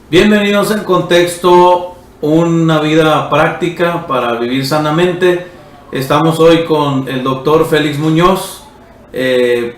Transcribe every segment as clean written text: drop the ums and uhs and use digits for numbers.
Bienvenidos en Contexto, una vida práctica para vivir sanamente. Estamos hoy con el doctor Félix Muñoz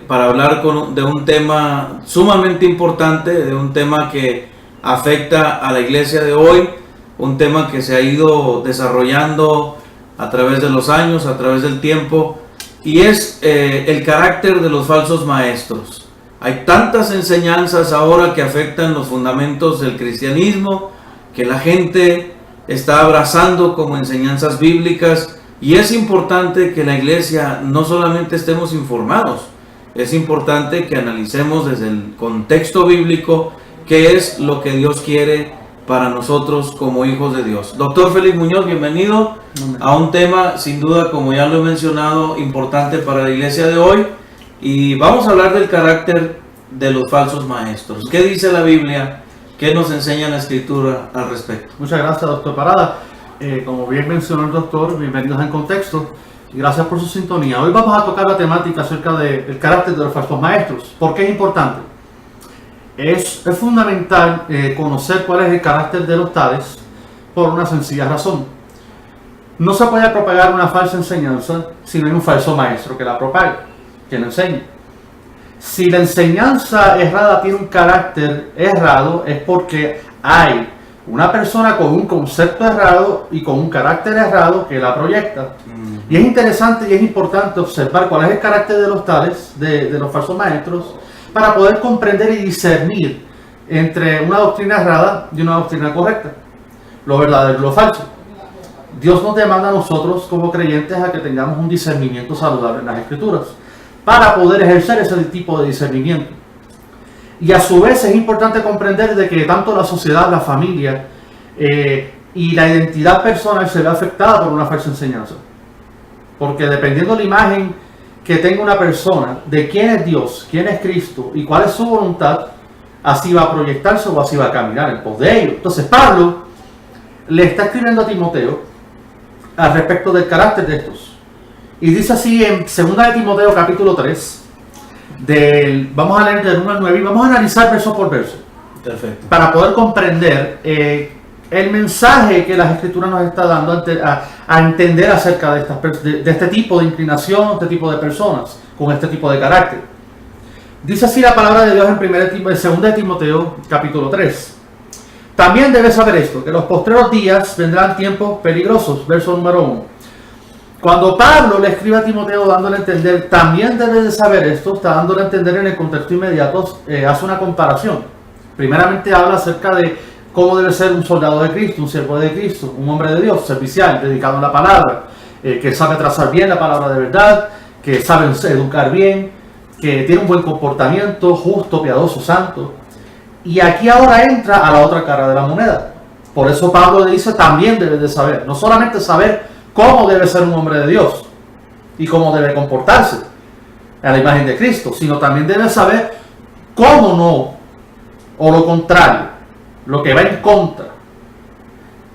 para hablar de un tema sumamente importante, de un tema que afecta a la iglesia de hoy, un tema que se ha ido desarrollando a través de los años, a través del tiempo, y es el carácter de los falsos maestros. Hay tantas enseñanzas ahora que afectan los fundamentos del cristianismo, que la gente está abrazando como enseñanzas bíblicas, y es importante que la iglesia no solamente estemos informados, es importante que analicemos desde el contexto bíblico qué es lo que Dios quiere para nosotros como hijos de Dios. Doctor Félix Muñoz, bienvenido a un tema sin duda, como ya lo he mencionado, importante para la iglesia de hoy. Y vamos a hablar del carácter de los falsos maestros. ¿Qué dice la Biblia? ¿Qué nos enseña la Escritura al respecto? Muchas gracias, doctor Parada. Como bien mencionó el doctor, bienvenidos en Contexto y gracias por su sintonía. Hoy vamos a tocar la temática acerca del carácter de los falsos maestros. ¿Por qué es importante? Es fundamental conocer cuál es el carácter de los tales por una sencilla razón. No se puede propagar una falsa enseñanza si no hay un falso maestro que la propague, que la enseñe. Si la enseñanza errada tiene un carácter errado, es porque hay una persona con un concepto errado y con un carácter errado que la proyecta. Y es interesante y es importante observar cuál es el carácter de los tales, de los falsos maestros, para poder comprender y discernir entre una doctrina errada y una doctrina correcta, lo verdadero y lo falso. Dios nos demanda a nosotros como creyentes a que tengamos un discernimiento saludable en las Escrituras, para poder ejercer ese tipo de discernimiento. Y a su vez es importante comprender de que tanto la sociedad, la familia y la identidad personal se ve afectada por una falsa enseñanza. Porque dependiendo de la imagen que tenga una persona de quién es Dios, quién es Cristo y cuál es su voluntad, así va a proyectarse o así va a caminar en pos de ello. Entonces Pablo le está escribiendo a Timoteo al respecto del carácter de estos. Y dice así en 2 de Timoteo capítulo 3, vamos a leer del 1 al 9 y vamos a analizar verso por verso. Perfecto. Para poder comprender el mensaje que las Escrituras nos está dando a entender acerca de este tipo de inclinación, este tipo de personas, con este tipo de carácter. Dice así la palabra de Dios en 2 de Timoteo capítulo 3. También debes saber esto, que en los postreros días vendrán tiempos peligrosos, verso número 1. Cuando Pablo le escribe a Timoteo dándole a entender, también debes de saber esto, está dándole a entender en el contexto inmediato, hace una comparación. Primeramente habla acerca de cómo debe ser un soldado de Cristo, un siervo de Cristo, un hombre de Dios, servicial, dedicado a la palabra, que sabe trazar bien la palabra de verdad, que sabe educar bien, que tiene un buen comportamiento, justo, piadoso, santo. Y aquí ahora entra a la otra cara de la moneda. Por eso Pablo le dice, también debes de saber, no solamente saber cómo debe ser un hombre de Dios y cómo debe comportarse a la imagen de Cristo, sino también debe saber cómo no, o lo contrario, lo que va en contra.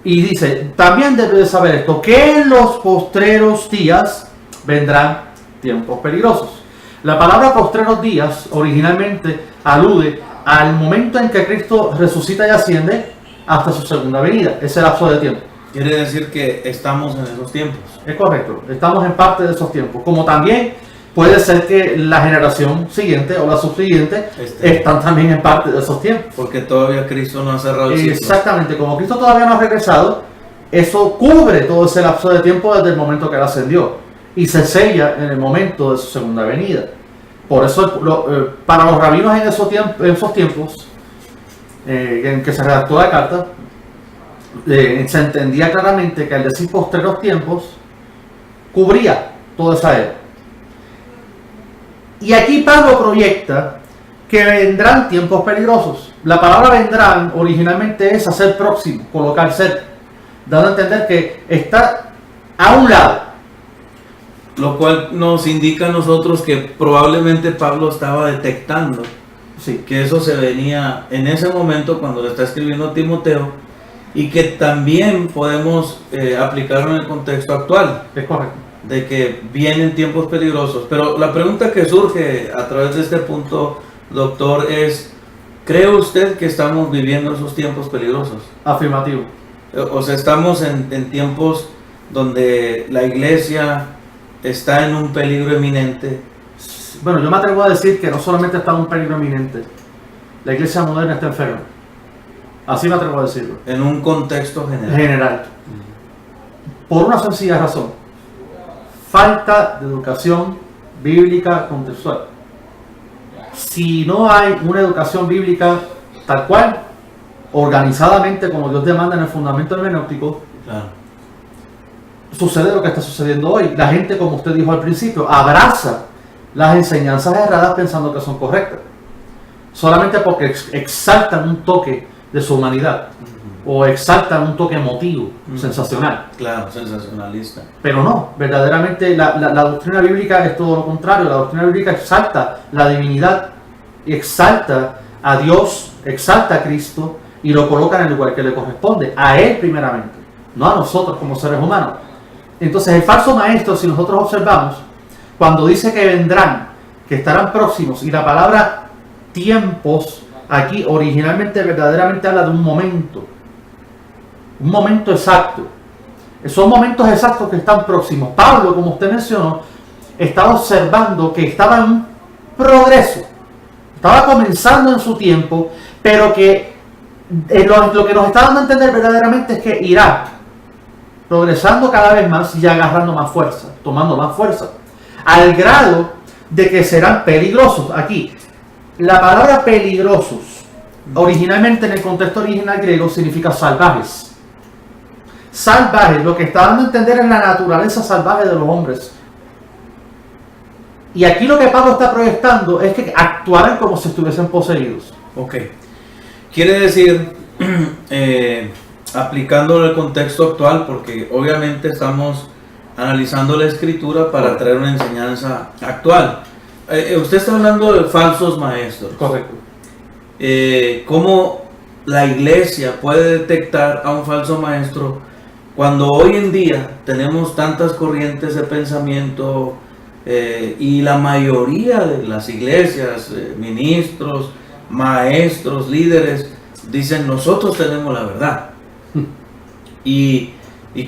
Y dice, también debe de saber esto, que en los postreros días vendrán tiempos peligrosos. La palabra postreros días originalmente alude al momento en que Cristo resucita y asciende hasta su segunda venida, ese lapso de tiempo. Quiere decir que estamos en esos tiempos. Es correcto, estamos en parte de esos tiempos. Como también puede ser que la generación siguiente o la subsiguiente están también en parte de esos tiempos. Porque todavía Cristo no ha cerrado el ciclo. Exactamente, como Cristo todavía no ha regresado, eso cubre todo ese lapso de tiempo desde el momento que Él ascendió y se sella en el momento de su segunda venida. Por eso para los rabinos en esos tiempos en que se redactó la carta, se entendía claramente que al decir postreros tiempos cubría toda esa era. Y aquí Pablo proyecta que vendrán tiempos peligrosos. La palabra vendrán originalmente es hacer próximo, colocar cerca, dando a entender que está a un lado. Lo cual nos indica a nosotros que probablemente Pablo estaba detectando que eso se venía en ese momento cuando le está escribiendo a Timoteo, y que también podemos aplicarlo en el contexto actual. Es correcto. De que vienen tiempos peligrosos. Pero la pregunta que surge a través de este punto, doctor, es ¿Cree usted que estamos viviendo esos tiempos peligrosos? Afirmativo. O sea, estamos en tiempos donde la iglesia está en un peligro eminente. Bueno, yo me atrevo a decir que no solamente está en un peligro eminente, la iglesia moderna está enferma. Así me atrevo a decirlo. En un contexto general. General. Por una sencilla razón. Falta de educación bíblica contextual. Si no hay una educación bíblica tal cual, organizadamente como Dios demanda en el fundamento hermenéutico, Claro. sucede lo que está sucediendo hoy. La gente, como usted dijo al principio, abraza las enseñanzas erradas pensando que son correctas. Solamente porque exaltan un toque de su humanidad. O exaltan un toque emotivo, sensacional. Claro, sensacionalista. Pero no, verdaderamente la doctrina bíblica es todo lo contrario. La doctrina bíblica exalta la divinidad, exalta a Dios, exalta a Cristo y lo coloca en el lugar que le corresponde, a Él primeramente, no a nosotros como seres humanos. Entonces el falso maestro, si nosotros observamos, cuando dice que vendrán, que estarán próximos, y la palabra tiempos aquí originalmente verdaderamente habla de un momento exacto. Son momentos exactos que están próximos. Pablo, como usted mencionó, estaba observando que estaba en un progreso, estaba comenzando en su tiempo, pero que lo que nos está dando a entender verdaderamente es que irá progresando cada vez más y agarrando más fuerza, tomando más fuerza, al grado de que serán peligrosos. Aquí, la palabra peligrosos, originalmente en el contexto original griego, significa salvajes. Salvajes, lo que está dando a entender es la naturaleza salvaje de los hombres. Y aquí lo que Pablo está proyectando es que actuaran como si estuviesen poseídos. Ok. Quiere decir, aplicándolo al contexto actual, porque obviamente estamos analizando la escritura para traer una enseñanza actual. Usted está hablando de falsos maestros. Correcto. ¿Cómo la iglesia puede detectar a un falso maestro cuando hoy en día tenemos tantas corrientes de pensamiento y la mayoría de las iglesias, ministros, maestros, líderes, dicen nosotros tenemos la verdad? Y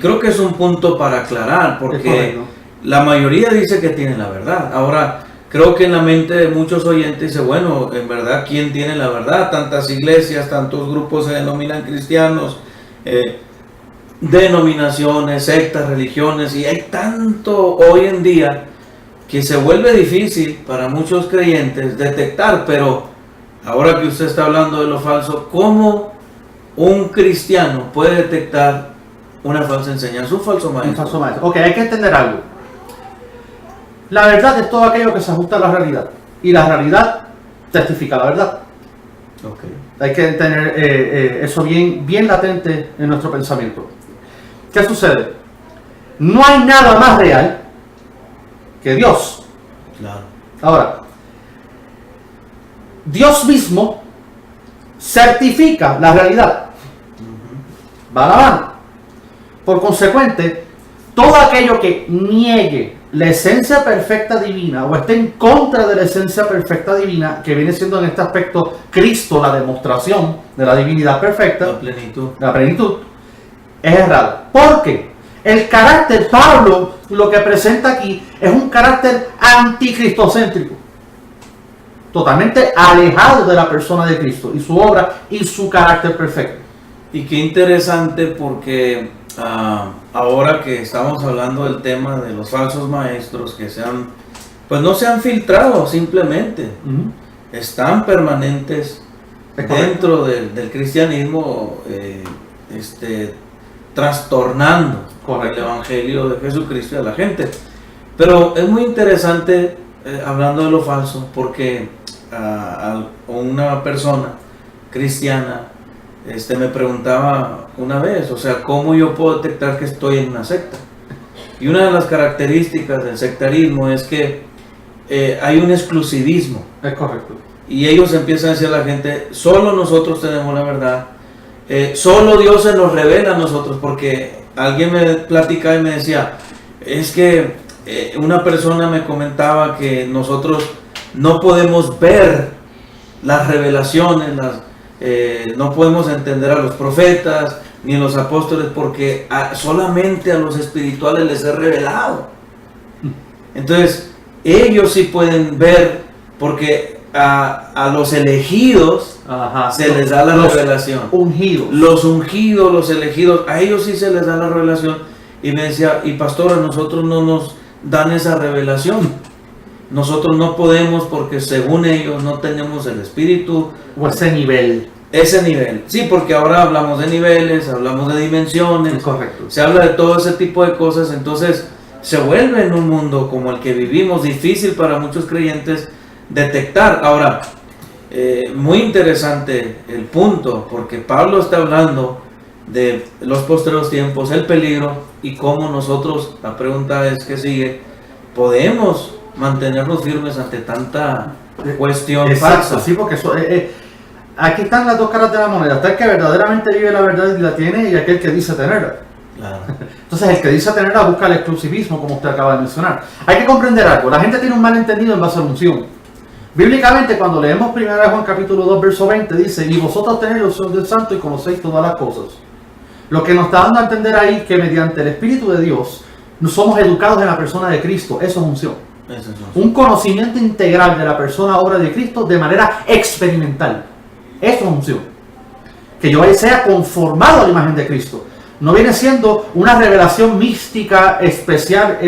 creo que es un punto para aclarar, porque la mayoría dice que tiene la verdad. Ahora, creo que en la mente de muchos oyentes dice, bueno, en verdad, ¿quién tiene la verdad? Tantas iglesias, tantos grupos se denominan cristianos, denominaciones, sectas, religiones, y hay tanto hoy en día que se vuelve difícil para muchos creyentes detectar. Pero ahora que usted está hablando de lo falso, ¿cómo un cristiano puede detectar una falsa enseñanza, un falso maestro? Un falso maestro. Ok, hay que entender algo. La verdad es todo aquello que se ajusta a la realidad. Y la realidad testifica la verdad. Okay. Hay que tener eso bien latente en nuestro pensamiento. ¿Qué sucede? No hay nada más real que Dios. Claro. Ahora, Dios mismo certifica la realidad. Va a la mano. Por consecuente, todo aquello que niegue la esencia perfecta divina o esté en contra de la esencia perfecta divina, que viene siendo en este aspecto Cristo, la demostración de la divinidad perfecta, la plenitud, es errado. ¿Por qué? El carácter, Pablo lo que presenta aquí es un carácter anticristocéntrico, totalmente alejado de la persona de Cristo y su obra y su carácter perfecto. Y qué interesante, porque ahora que estamos hablando del tema de los falsos maestros que pues no se han filtrado simplemente, están permanentes dentro del cristianismo, trastornando el evangelio de Jesucristo y a la gente. Pero es muy interesante, hablando de lo falso, porque a una persona cristiana me preguntaba una vez, o sea, ¿cómo yo puedo detectar que estoy en una secta? Y una de las características del sectarismo es que hay un exclusivismo. Es correcto. Y ellos empiezan a decir a la gente, solo nosotros tenemos la verdad, solo Dios se nos revela a nosotros, porque alguien me platicaba y me decía, es que una persona me comentaba que nosotros no podemos ver las revelaciones, no podemos entender a los profetas ni a los apóstoles porque solamente a los espirituales les es revelado. Entonces, ellos sí pueden ver porque a los elegidos se les da la revelación. Los ungidos, los elegidos, a ellos sí se les da la revelación. Y me decía, y pastor, a nosotros no nos dan esa revelación. Nosotros no podemos porque según ellos no tenemos el espíritu. O ese nivel. Ese nivel. Sí, porque ahora hablamos de niveles, hablamos de dimensiones. Correcto. Se habla de todo ese tipo de cosas. Entonces se vuelve en un mundo como el que vivimos difícil para muchos creyentes detectar. Ahora, muy interesante el punto, porque Pablo está hablando de los postreros tiempos, el peligro y cómo nosotros, la pregunta es que sigue, podemos mantenernos firmes ante tanta cuestión falsa. Sí, porque aquí están las dos caras de la moneda. Está el que verdaderamente vive la verdad y la tiene, y aquel que dice tenerla. Claro. Entonces el que dice tenerla busca el exclusivismo, como usted acaba de mencionar. Hay que comprender algo. La gente tiene un malentendido en base a la unción. Bíblicamente, cuando leemos 1 Juan capítulo 2, verso 20, dice: y vosotros tenéis los ojos del Santo y conocéis todas las cosas. Lo que nos está dando a entender ahí que mediante el Espíritu de Dios nos somos educados en la persona de Cristo. Eso es unción. Un conocimiento integral de la persona, obra de Cristo de manera experimental. Eso es unción. Que yo sea conformado a la imagen de Cristo. No viene siendo una revelación mística especial,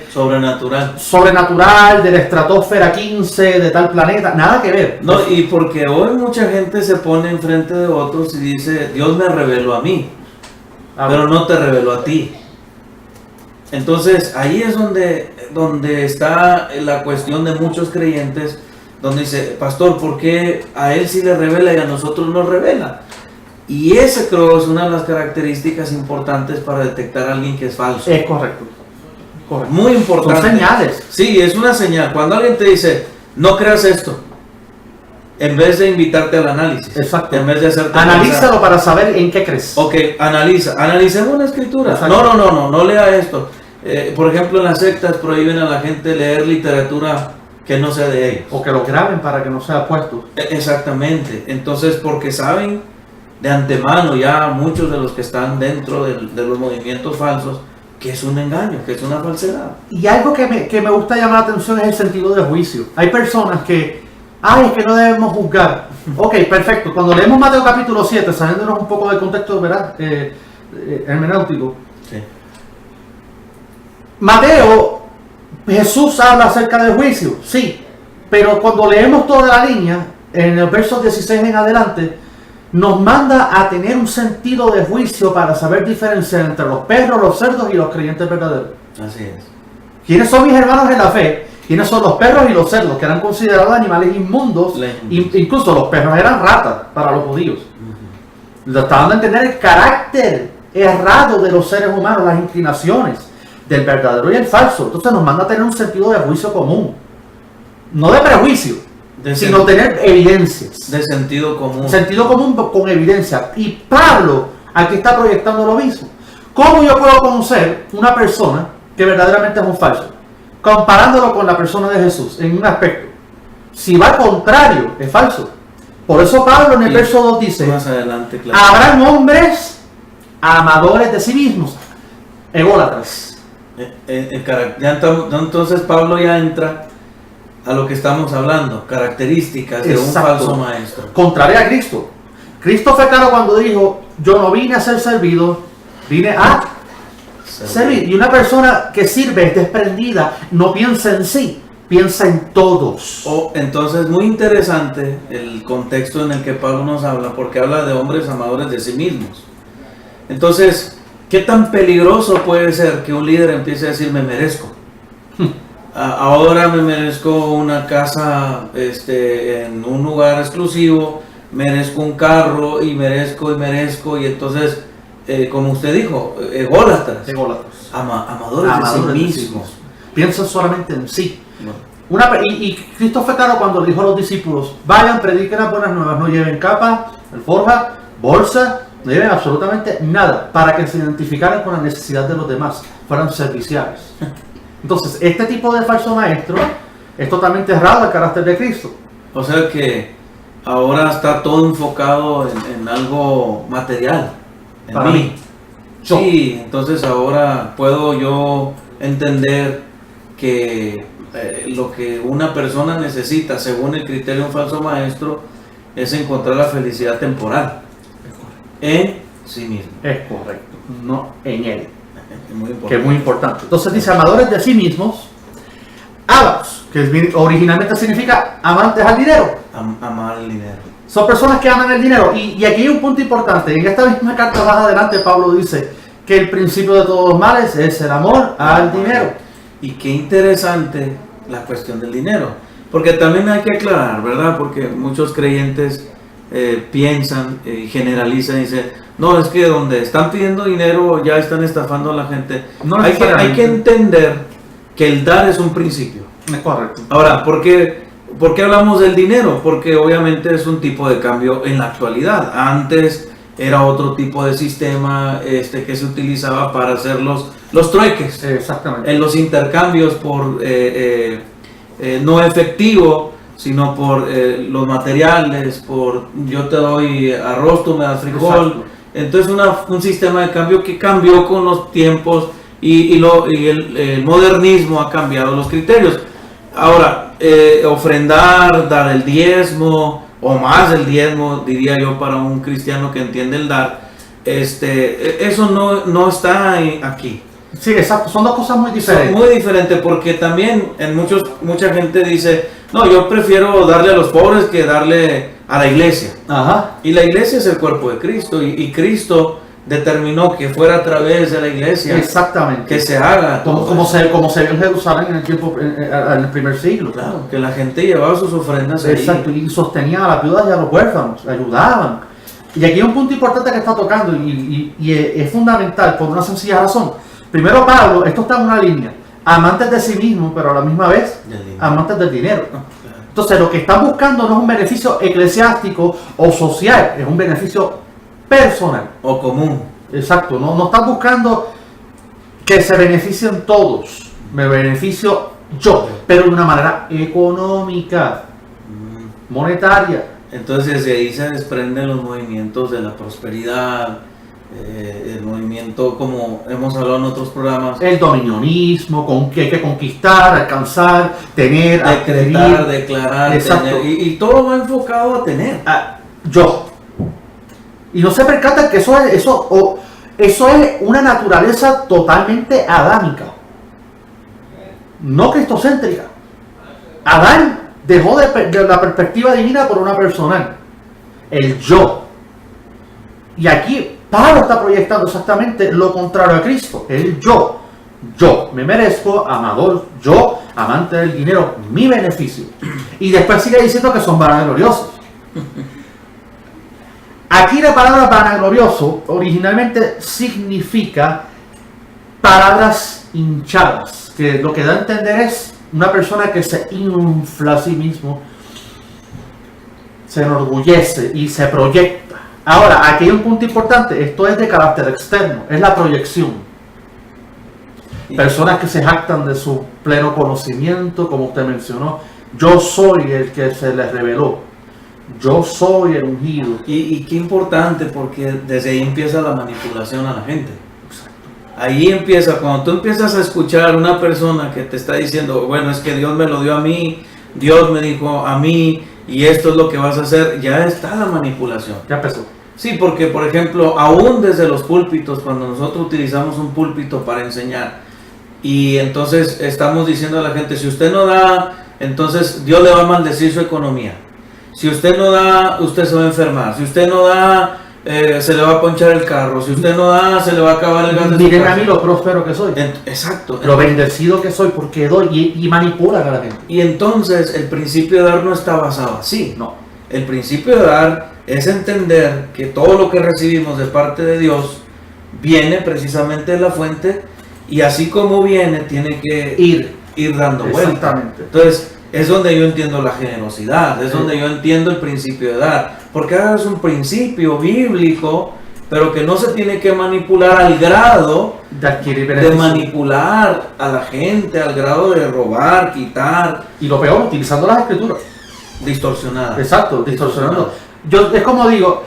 sobrenatural, de la estratosfera 15, de tal planeta, nada que ver. No, y porque hoy mucha gente se pone enfrente de otros y dice, Dios me reveló a mí, pero no te reveló a ti. Entonces ahí es donde está la cuestión de muchos creyentes, donde dice, pastor, ¿por qué a él sí le revela y a nosotros no revela? Y ese creo es una de las características importantes para detectar a alguien que es falso. Es correcto. Muy importante. Son señales. Sí, es una señal. Cuando alguien te dice, no creas esto, en vez de invitarte al análisis. Exacto. En vez de hacerte analízalo para saber en qué crees. Ok, analicemos la escritura. Exacto. No lea esto. Por ejemplo, en las sectas prohíben a la gente leer literatura que no sea de ellos. O que lo graben para que no sea puesto. Exactamente. Entonces, porque saben de antemano ya muchos de los que están dentro de los movimientos falsos que es un engaño, que es una falsedad. Y algo que me gusta llamar la atención es el sentido de juicio. Hay personas que, es que no debemos juzgar. Ok, perfecto. Cuando leemos Mateo capítulo 7, saliéndonos un poco del contexto, ¿verdad? Hermenéutico. Sí. Mateo, Jesús habla acerca del juicio, sí, pero cuando leemos toda la línea, en el verso 16 en adelante, nos manda a tener un sentido de juicio para saber diferenciar entre los perros, los cerdos y los creyentes verdaderos. Así es. ¿Quiénes son mis hermanos en la fe? ¿Quiénes son los perros y los cerdos, que eran considerados animales inmundos? Incluso los perros eran ratas para los judíos. Lo está dando a entender el carácter errado de los seres humanos, las inclinaciones del verdadero y el falso. Entonces nos manda a tener un sentido de juicio común, no de prejuicio, sino tener evidencias. De sentido común. Sentido común con evidencia. Y Pablo aquí está proyectando lo mismo. ¿Cómo yo puedo conocer una persona que verdaderamente es un falso? Comparándolo con la persona de Jesús en un aspecto. Si va al contrario, es falso. Por eso Pablo en el verso 2 dice, más adelante, claro, habrán hombres amadores de sí mismos, ególatras. Entonces Pablo ya entra a lo que estamos hablando, características de un falso maestro. Contraria a Cristo. Cristo fue claro cuando dijo, yo no vine a ser servido, vine a servir. Y una persona que sirve es desprendida, no piensa en sí, piensa en todos. Entonces muy interesante el contexto en el que Pablo nos habla, porque habla de hombres amadores de sí mismos. Entonces, ¿qué tan peligroso puede ser que un líder empiece a decir, me merezco? Ahora me merezco una casa en un lugar exclusivo, merezco un carro y merezco, y entonces, como usted dijo, ególatras, amadores de sí mismos. Piensan solamente en sí. Bueno. Y Cristo fue claro cuando dijo a los discípulos, vayan, prediquen las buenas nuevas, no lleven capa, alforja, bolsa, no lleven absolutamente nada, para que se identificaran con la necesidad de los demás, fueran serviciales. Entonces, este tipo de falso maestro es totalmente errado al carácter de Cristo. O sea que ahora está todo enfocado en algo material, en Para mí. Sí, entonces ahora puedo yo entender que lo que una persona necesita, según el criterio de un falso maestro, es encontrar la felicidad temporal en sí mismo. Es correcto, no en él. Es muy importante. Que es muy importante. Entonces dice amadores de sí mismos, avaros, que originalmente significa amantes al dinero. Amar el dinero. Son personas que aman el dinero. Y aquí hay un punto importante. En esta misma carta más adelante Pablo dice que el principio de todos los males es el amor al dinero. Y qué interesante la cuestión del dinero. Porque también hay que aclarar, ¿verdad? Porque muchos creyentes piensan y generalizan y dicen, no, es que donde están pidiendo dinero ya están estafando a la gente. No hay que entender que el dar es un principio. Es correcto. Ahora, ¿por qué hablamos del dinero? Porque obviamente es un tipo de cambio en la actualidad. Antes era otro tipo de sistema que se utilizaba para hacer los trueques. Exactamente. En los intercambios por no efectivo, sino por los materiales, por yo te doy arroz, tú me das frijol. Exacto. Entonces un sistema de cambio que cambió con los tiempos y el modernismo ha cambiado los criterios. Ahora, ofrendar, dar el diezmo o más del diezmo, diría yo, para un cristiano que entiende el dar, eso no está aquí. Sí, exacto, son dos cosas muy diferentes. Son muy diferentes, porque también mucha gente dice, no, yo prefiero darle a los pobres que darle a la iglesia. Ajá. Y la iglesia es el cuerpo de Cristo, y Cristo determinó que fuera a través de la iglesia Exactamente. que se haga. Como se vio en Jerusalén en el primer siglo. Claro, que la gente llevaba sus ofrendas ahí. Exacto, y sostenían a las viudas y a los huérfanos, ayudaban. Y aquí hay un punto importante que está tocando y es fundamental por una sencilla razón. Primero, Pablo, esto está en una línea, amantes de sí mismos, pero a la misma vez amantes del dinero. Entonces, lo que están buscando no es un beneficio eclesiástico o social, es un beneficio personal. O común. Exacto, no están buscando que se beneficien todos, me beneficio yo, pero de una manera económica, monetaria. Entonces de ahí se desprenden los movimientos de la prosperidad, el movimiento, como hemos hablado en otros programas, El dominionismo, que hay que conquistar, alcanzar, tener, decretar, adquirir. declarar, Exacto. tener, y todo va enfocado a tener. Yo. Y no se percatan que eso es una naturaleza totalmente adámica, no cristocéntrica. Adán dejó de la perspectiva divina por una personal, el yo. Y aquí Pablo está proyectando exactamente lo contrario a Cristo, el yo. Yo me merezco, amador, yo, amante del dinero, mi beneficio. Y después sigue diciendo que son vanagloriosos. Aquí la palabra vanaglorioso originalmente significa palabras hinchadas, que lo que da a entender es una persona que se infla a sí mismo, se enorgullece y se proyecta. Ahora, aquí hay un punto importante, esto es de carácter externo, es la proyección. Personas que se jactan de su pleno conocimiento, como usted mencionó, yo soy el que se les reveló, yo soy el ungido. Y qué importante, porque desde ahí empieza la manipulación a la gente. Ahí empieza, cuando tú empiezas a escuchar a una persona que te está diciendo, bueno, es que Dios me lo dio a mí, Dios me dijo a mí, y esto es lo que vas a hacer, ya está la manipulación. Ya empezó. Sí, porque por ejemplo, aún desde los púlpitos, cuando nosotros utilizamos un púlpito para enseñar, y entonces estamos diciendo a la gente, si usted no da, entonces Dios le va a maldecir su economía. Si usted no da, usted se va a enfermar. Si usted no da, se le va a ponchar el carro. Si usted no da, se le va a acabar el gas de su Miren a casa. mí lo próspero que soy, Exacto. lo bendecido que soy, porque doy y manipulan a la gente. Y entonces el principio de dar no está basado así. No. El principio de dar es entender que todo lo que recibimos de parte de Dios viene precisamente de la fuente, y así como viene tiene que ir dando vuelta. Exactamente. Entonces es donde yo entiendo la generosidad, es donde yo entiendo el principio de dar, porque ahora es un principio bíblico, pero que no se tiene que manipular al grado De adquirir de beneficios. manipular a la gente, al grado de robar, quitar. Y lo peor, utilizando las escrituras. distorsionada. Exacto, distorsionando. Es como digo,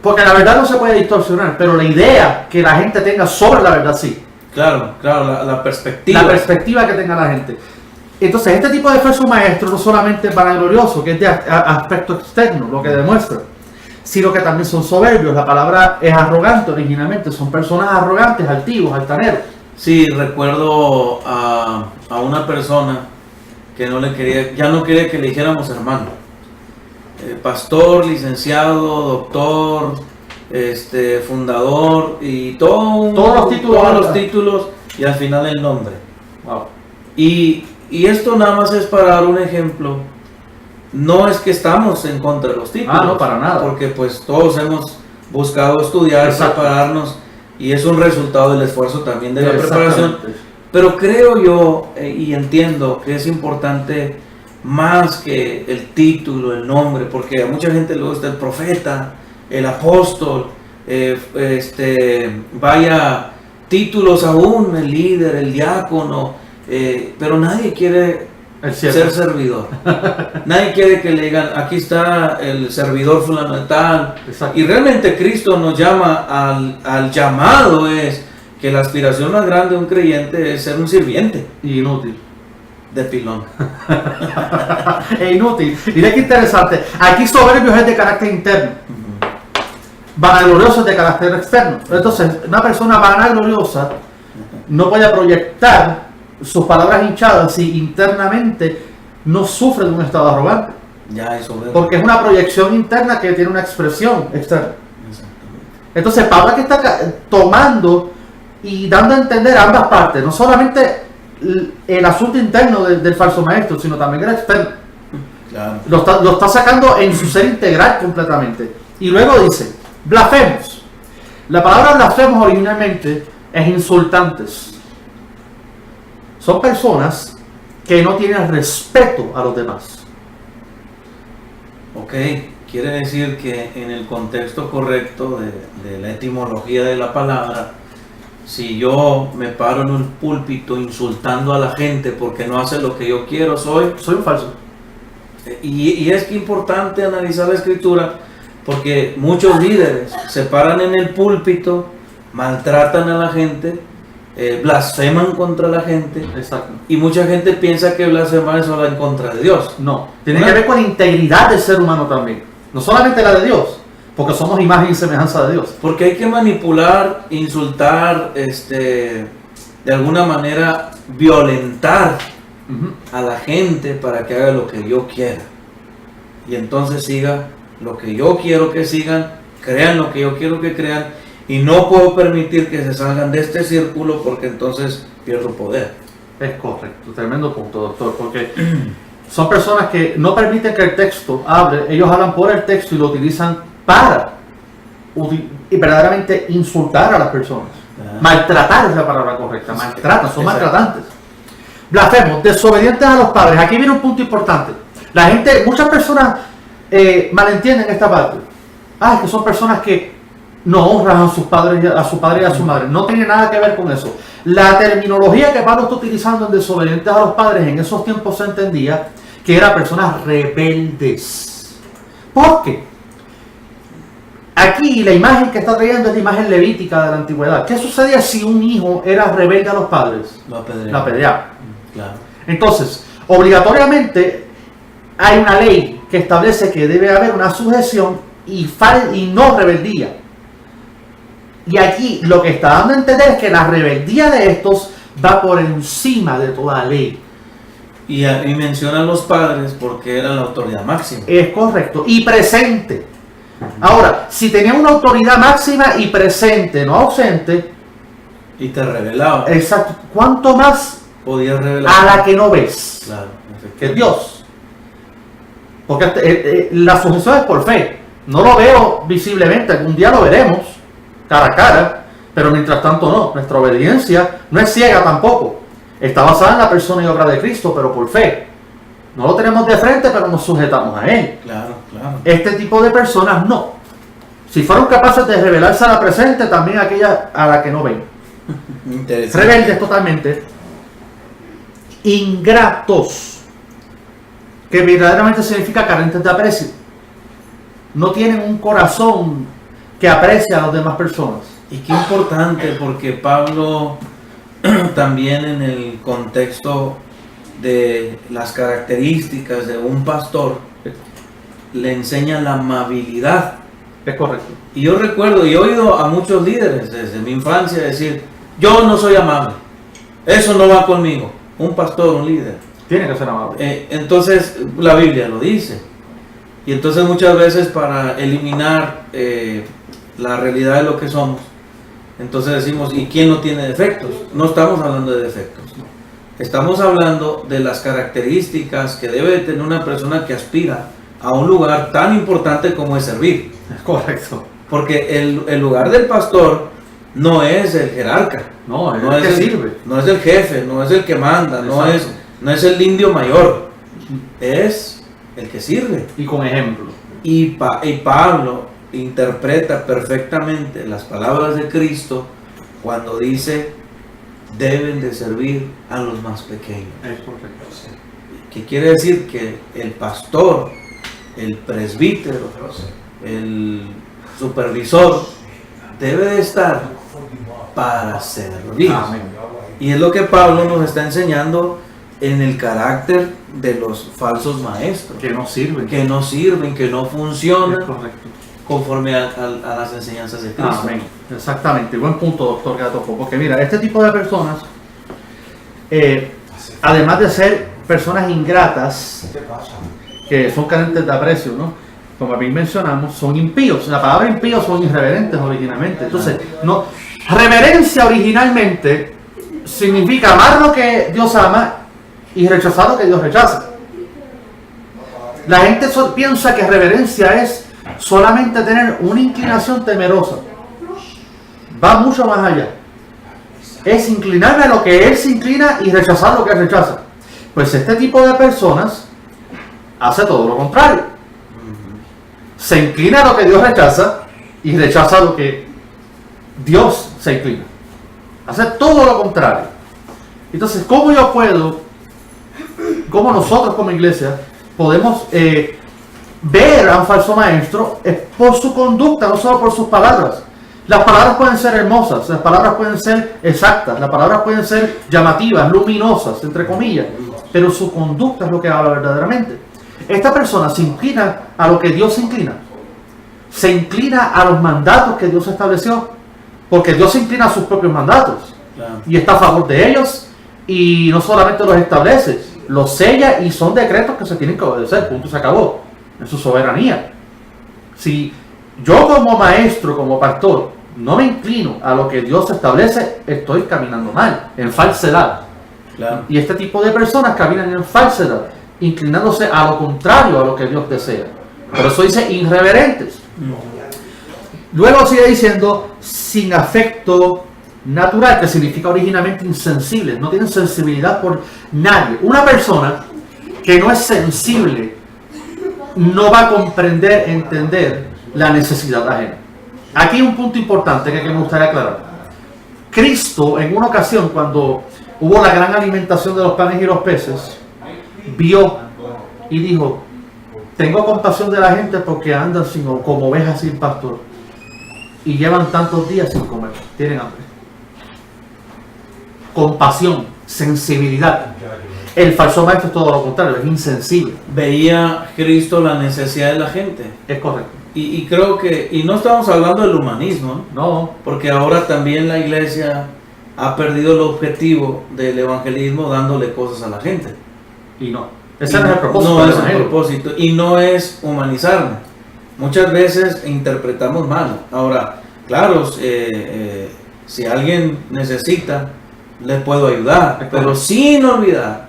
porque la verdad no se puede distorsionar, pero la idea que la gente tenga sobre la verdad sí. Claro, la perspectiva. La perspectiva que tenga la gente. Entonces, este tipo de falso maestro no solamente es vanaglorioso, que es de aspecto externo, lo que demuestra, sino que también son soberbios. La palabra es arrogante originalmente, son personas arrogantes, altivos, altaneros. Sí, recuerdo a una persona que ya no quería que le dijéramos hermano. Pastor, licenciado, doctor, fundador y todos los títulos y al final el nombre. Wow. Y esto nada más es para dar un ejemplo. No es que estamos en contra de los títulos. No, para nada. Porque pues todos hemos buscado estudiar, Exacto. prepararnos y es un resultado del esfuerzo también de la preparación. Pero creo yo y entiendo que es importante más que el título, el nombre, porque a mucha gente le gusta el profeta, el apóstol, vaya títulos aún, el líder, el diácono, pero nadie quiere ser servidor. Nadie quiere que le digan, aquí está el servidor fulano de tal. Exacto. Y realmente Cristo nos llama al llamado, es que la aspiración más grande de un creyente es ser un sirviente. Inútil. De pilón. Es inútil. Mira qué interesante. Aquí soberbios es de carácter interno. Vanaglorioso es de carácter externo. Entonces, una persona vanagloriosa no puede proyectar sus palabras hinchadas si internamente no sufre de un estado arrogante. Ya es soberbio. Porque es una proyección interna que tiene una expresión externa. Entonces, Pablo aquí está tomando y dando a entender a ambas partes, no solamente el asunto interno del falso maestro, sino también el externo. Claro. Lo está sacando en su ser integral completamente. Y luego dice, blasfemos. La palabra blasfemos originalmente es insultantes. Son personas que no tienen respeto a los demás. Ok, quiere decir que en el contexto correcto de la etimología de la palabra, si yo me paro en un púlpito insultando a la gente porque no hace lo que yo quiero, soy un falso. Y es que importante analizar la escritura, porque muchos líderes se paran en el púlpito, maltratan a la gente, blasfeman contra la gente. Exacto. Y mucha gente piensa que blasfemar es solo en contra de Dios. No, tiene que ver con la integridad del ser humano también, no solamente la de Dios, porque somos imagen y semejanza de Dios. Porque hay que manipular, insultar, de alguna manera violentar a la gente para que haga lo que yo quiera. Y entonces siga lo que yo quiero que sigan, crean lo que yo quiero que crean, y no puedo permitir que se salgan de este círculo porque entonces pierdo poder. Es correcto, tremendo punto, doctor, porque son personas que no permiten que el texto hable, ellos hablan por el texto y lo utilizan para y verdaderamente insultar a las personas. Maltratar es la palabra correcta, maltratan, son maltratantes. Blasfemos, desobedientes a los padres. Aquí viene un punto importante. Muchas personas malentienden esta parte. Es que son personas que no honran a sus padres, a su padre y a su madre. No tiene nada que ver con eso. La terminología que Pablo está utilizando en desobedientes a los padres en esos tiempos se entendía que eran personas rebeldes. ¿Por qué? Aquí la imagen que está trayendo es la imagen levítica de la antigüedad. ¿Qué sucedía si un hijo era rebelde a los padres? Lo apedreaba. Claro. Entonces, obligatoriamente hay una ley que establece que debe haber una sujeción y no rebeldía. Y aquí lo que está dando a entender es que la rebeldía de estos va por encima de toda ley. Y menciona a los padres porque eran la autoridad máxima. Es correcto. Y presente. Ahora, si tenía una autoridad máxima y presente, no ausente. Y te revelaba. Exacto. ¿Cuánto más podías revelar a la que no ves? Claro, que es Dios. Porque la sujeción es por fe. No lo veo visiblemente. Algún día lo veremos cara a cara. Pero mientras tanto no. Nuestra obediencia no es ciega tampoco. Está basada en la persona y obra de Cristo, pero por fe. No lo tenemos de frente, pero nos sujetamos a Él. Claro, claro. Este tipo de personas no. Si fueron capaces de revelarse a la presente, también aquella a la que no ven. Rebeldes totalmente. Ingratos. que verdaderamente significa carentes de aprecio. No tienen un corazón que aprecie a las demás personas. Y qué importante, porque Pablo también en el contexto de las características de un pastor le enseña la amabilidad. Es correcto. Y yo recuerdo y he oído a muchos líderes desde mi infancia decir: yo no soy amable, eso no va conmigo. Un pastor, un líder tiene que ser amable. Entonces la Biblia lo dice. Y entonces muchas veces, para eliminar la realidad de lo que somos, entonces decimos: ¿y quién no tiene defectos? No estamos hablando de defectos, estamos hablando de las características que debe de tener una persona que aspira a un lugar tan importante como es servir. Es correcto. Porque el lugar del pastor no es el jerarca, no es el que sirve, no es el jefe, no es el que manda, no es el indio mayor, es el que sirve. Y con ejemplo. Y Pablo interpreta perfectamente las palabras de Cristo cuando dice: deben de servir a los más pequeños. Es correcto. Que quiere decir que el pastor, el presbítero, el supervisor debe de estar para servir. Amén. Y es lo que Pablo nos está enseñando en el carácter de los falsos maestros, Que no sirven. que no funcionan Es correcto. conforme a las enseñanzas de Cristo. Amén. Exactamente. Buen punto, doctor Gatopo. Porque mira, este tipo de personas, además de ser personas ingratas, que son carentes de aprecio, ¿no? Como bien mencionamos, son impíos. La palabra impíos son irreverentes originalmente. Entonces, no, reverencia originalmente significa amar lo que Dios ama y rechazar lo que Dios rechaza. La gente piensa que reverencia es solamente tener una inclinación temerosa. Va mucho más allá. Es inclinarme a lo que Él se inclina y rechazar lo que Él rechaza. Pues este tipo de personas hace todo lo contrario. Se inclina a lo que Dios rechaza y rechaza lo que Dios se inclina. Hace todo lo contrario. Entonces, ¿cómo yo puedo, cómo nosotros como iglesia podemos ver a un falso maestro? Es por su conducta, no solo por sus palabras. Las palabras pueden ser hermosas, las palabras pueden ser exactas, las palabras pueden ser llamativas, luminosas, entre comillas, pero su conducta es lo que habla verdaderamente. Esta persona se inclina a lo que Dios se inclina. Se inclina a los mandatos que Dios estableció, porque Dios se inclina a sus propios mandatos. Claro. Y está a favor de ellos, y no solamente los establece, los sella, y son decretos que se tienen que obedecer, punto, se acabó, en su soberanía. Si yo como maestro, como pastor, no me inclino a lo que Dios establece, estoy caminando mal, en falsedad. Claro. Y este tipo de personas caminan en falsedad, inclinándose a lo contrario a lo que Dios desea. Por eso dice irreverentes. Luego sigue diciendo sin afecto natural, que significa originalmente insensibles. No tienen sensibilidad por nadie. Una persona que no es sensible no va a comprender, entender la necesidad ajena. Aquí hay un punto importante que me gustaría aclarar. Cristo, en una ocasión, cuando hubo la gran alimentación de los panes y los peces, vio y dijo: tengo compasión de la gente porque andan como ovejas sin pastor y llevan tantos días sin comer, tienen hambre. Compasión, sensibilidad. El falso maestro es todo lo contrario, es insensible. Veía Cristo la necesidad de la gente. Es correcto. Y creo que, y no estamos hablando del humanismo, No, porque ahora también la iglesia ha perdido el objetivo del evangelismo dándole cosas a la gente. y no. Ese no es el propósito. No del es el evangelio. propósito, y no es humanizarme. Muchas veces interpretamos mal. Ahora, claro, si alguien necesita, le puedo ayudar, pero sin olvidar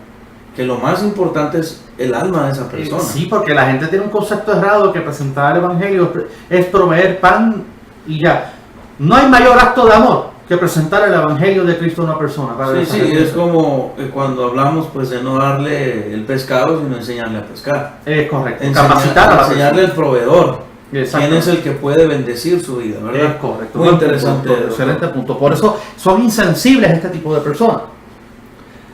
que lo más importante es el alma de esa persona. Sí, porque la gente tiene un concepto errado de que presentar el evangelio es proveer pan y ya. No hay mayor acto de amor que presentar el evangelio de Cristo a una persona. Sí, es como cuando hablamos pues de no darle el pescado, sino enseñarle a pescar. Es correcto. Capacitar a la enseñarle el proveedor. Exacto. ¿Quién es el que puede bendecir su vida? ¿Verdad? Es correcto. Muy interesante. Punto, excelente punto. Por eso son insensibles este tipo de personas.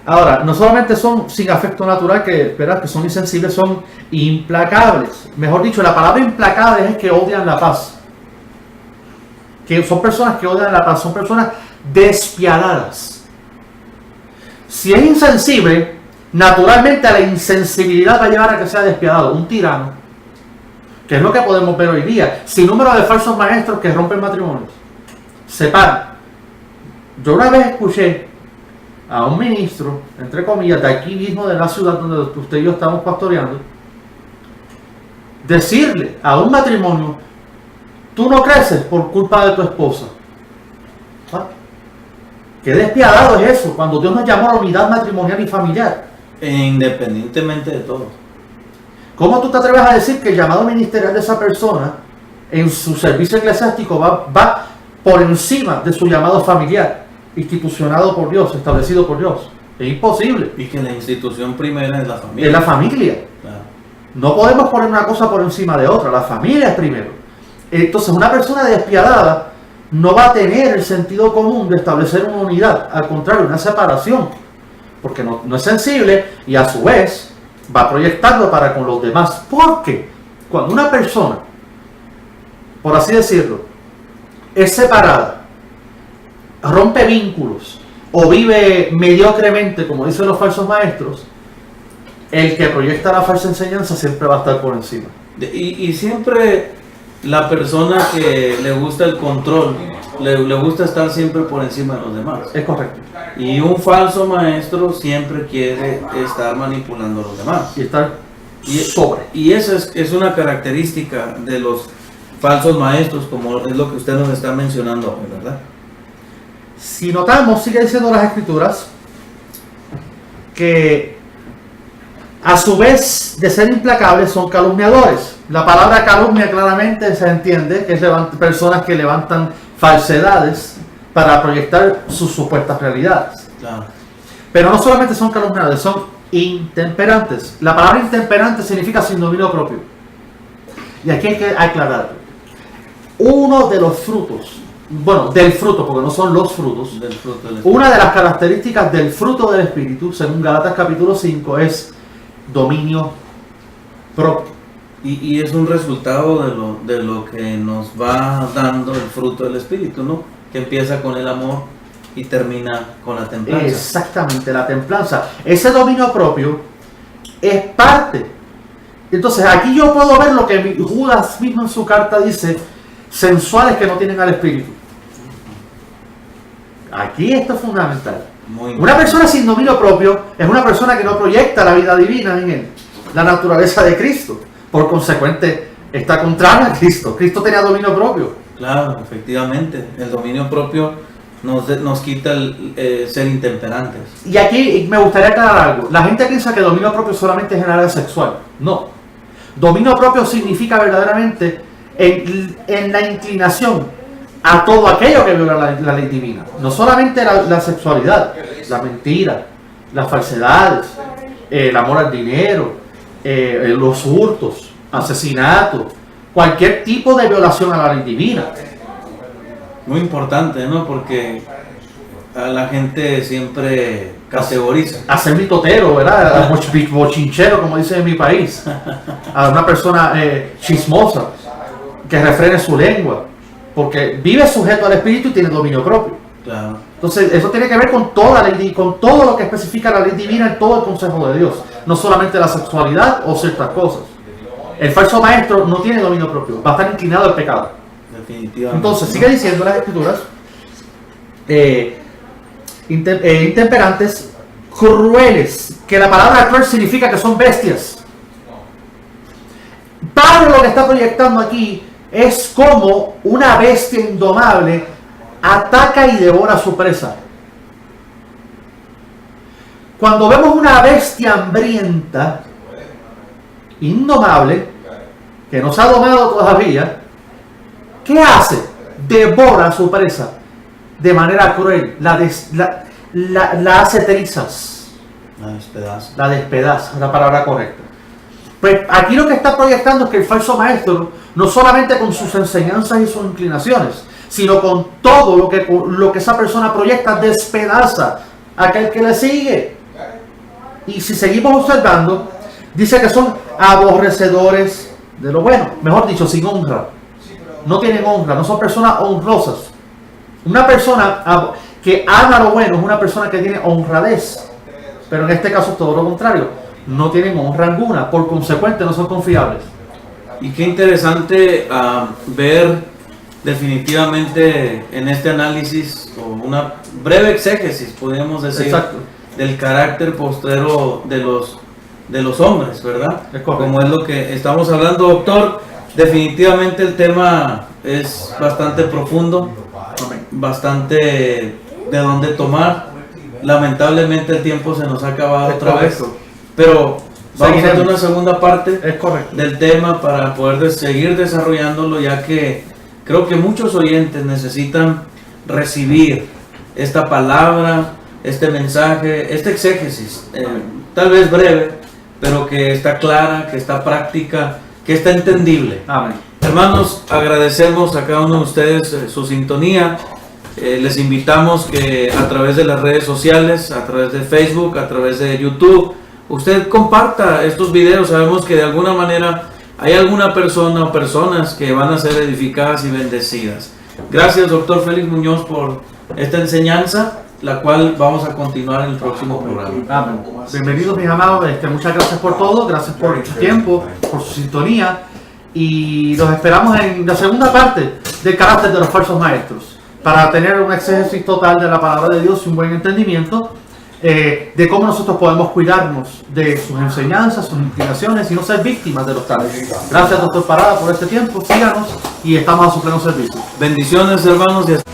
Ahora, no solamente son sin afecto natural, que son insensibles, son implacables. Mejor dicho, la palabra implacable es que odian la paz. Que son personas que odian la paz, son personas despiadadas. Si es insensible, naturalmente a la insensibilidad va a llevar a que sea despiadado, un tirano, que es lo que podemos ver hoy día. Sin número de falsos maestros que rompen matrimonios, separan. Yo una vez escuché a un ministro, entre comillas, de aquí mismo de la ciudad donde usted y yo estamos pastoreando, decirle a un matrimonio: tú no creces por culpa de tu esposa. ¿Ah? Qué despiadado es eso, cuando Dios nos llamó a la unidad matrimonial y familiar. E independientemente de todo. ¿Cómo tú te atreves a decir que el llamado ministerial de esa persona en su servicio eclesiástico va por encima de su llamado familiar, institucionado por Dios, establecido por Dios? Es imposible. Y que la institución primera es la familia. Es la familia. Claro. No podemos poner una cosa por encima de otra, la familia es primero. Entonces una persona despiadada no va a tener el sentido común de establecer una unidad, al contrario, una separación, porque no es sensible y a su vez va a proyectarlo para con los demás. Porque cuando una persona, por así decirlo, es separada, rompe vínculos o vive mediocremente, como dicen los falsos maestros, el que proyecta la falsa enseñanza siempre va a estar por encima. Y siempre la persona que le gusta el control, le gusta estar siempre por encima de los demás. Es correcto. Y un falso maestro siempre quiere estar manipulando a los demás. Y estar sobre. Y esa es una característica de los falsos maestros, como es lo que usted nos está mencionando hoy, ¿verdad? Si notamos, sigue diciendo las Escrituras, que a su vez de ser implacables son calumniadores. La palabra calumnia claramente se entiende que es personas que levantan falsedades para proyectar sus supuestas realidades. Claro. Pero no solamente son calumniadores, son intemperantes. La palabra intemperante significa sin dominio propio. Y aquí hay que aclarar. Uno de los frutos, bueno, del fruto, porque no son los frutos, Del fruto del Espíritu. una de las características del fruto del Espíritu, según Gálatas capítulo 5, es dominio propio. Y es un resultado de lo que nos va dando el fruto del Espíritu, ¿no? Que empieza con el amor y termina con la templanza. Exactamente, la templanza. Ese dominio propio es parte. Entonces aquí yo puedo ver lo que Judas mismo en su carta dice: sensuales que no tienen al Espíritu. Aquí esto es fundamental. Una persona sin dominio propio es una persona que no proyecta la vida divina en él, la naturaleza de Cristo. Por consecuente, está contraria a Cristo. Cristo tenía dominio propio. Claro, efectivamente. El dominio propio nos quita el ser intemperantes. Y aquí me gustaría aclarar algo. La gente piensa que dominio propio solamente es en área sexual. No. Dominio propio significa verdaderamente en la inclinación a todo aquello que viola la ley divina. No solamente la sexualidad, la mentira, las falsedades, el amor al dinero, los hurtos, asesinatos, cualquier tipo de violación a la ley divina. Muy importante, ¿no? Porque a la gente siempre categoriza. Hacer mitotero, ¿verdad? Bochinchero, como dicen en mi país. A una persona chismosa, que refrene su lengua, porque vive sujeto al Espíritu y tiene dominio propio. Claro. Entonces, eso tiene que ver con toda la ley, con todo lo que especifica la ley divina en todo el consejo de Dios, no solamente la sexualidad o ciertas cosas. El falso maestro no tiene dominio propio, va a estar inclinado al pecado. Definitivamente. Entonces, sigue diciendo las Escrituras, intemperantes, crueles, que la palabra cruel significa que son bestias. Pablo lo que está proyectando aquí es como una bestia indomable ataca y devora a su presa. Cuando vemos una bestia hambrienta, indomable, que no se ha domado todavía, ¿qué hace? Devora a su presa de manera cruel, la hace trizas, la despedaza, es la palabra correcta. Pues aquí lo que está proyectando es que el falso maestro, no solamente con sus enseñanzas y sus inclinaciones, sino con todo lo que esa persona proyecta, despedaza a aquel que le sigue. Y si seguimos observando, dice que son aborrecedores de lo bueno, mejor dicho, sin honra. No tienen honra, no son personas honrosas. Una persona que ama lo bueno es una persona que tiene honradez, pero en este caso es todo lo contrario, no tienen honra alguna, por consecuente no son confiables. Y qué interesante ver definitivamente en este análisis, o una breve exégesis, podríamos decir, Exacto. del carácter postrero de los hombres, ¿verdad? Es correcto. Como es lo que estamos hablando, doctor. Definitivamente el tema es bastante profundo, bastante de dónde tomar. Lamentablemente el tiempo se nos ha acabado otra vez, pero vamos a hacer una segunda parte del tema para poder seguir desarrollándolo, ya que creo que muchos oyentes necesitan recibir esta palabra, este mensaje, este exégesis, tal vez breve, pero que está clara, que está práctica, que está entendible. Amén. Hermanos, agradecemos a cada uno de ustedes su sintonía. Les invitamos que a través de las redes sociales, a través de Facebook, a través de YouTube, usted comparta estos videos. Sabemos que de alguna manera hay alguna persona o personas que van a ser edificadas y bendecidas. Gracias, doctor Félix Muñoz, por esta enseñanza, la cual vamos a continuar en el próximo programa. Amén. Bienvenidos, mis amados. Muchas gracias por todo, gracias por su tiempo, por su sintonía, y los esperamos en la segunda parte del carácter de los falsos maestros, para tener un exégesis total de la palabra de Dios y un buen entendimiento de cómo nosotros podemos cuidarnos de sus enseñanzas, sus inspiraciones y no ser víctimas de los tales. Gracias, doctor Parada, por este tiempo. Síganos y estamos a su pleno servicio. Bendiciones, hermanos. Y hasta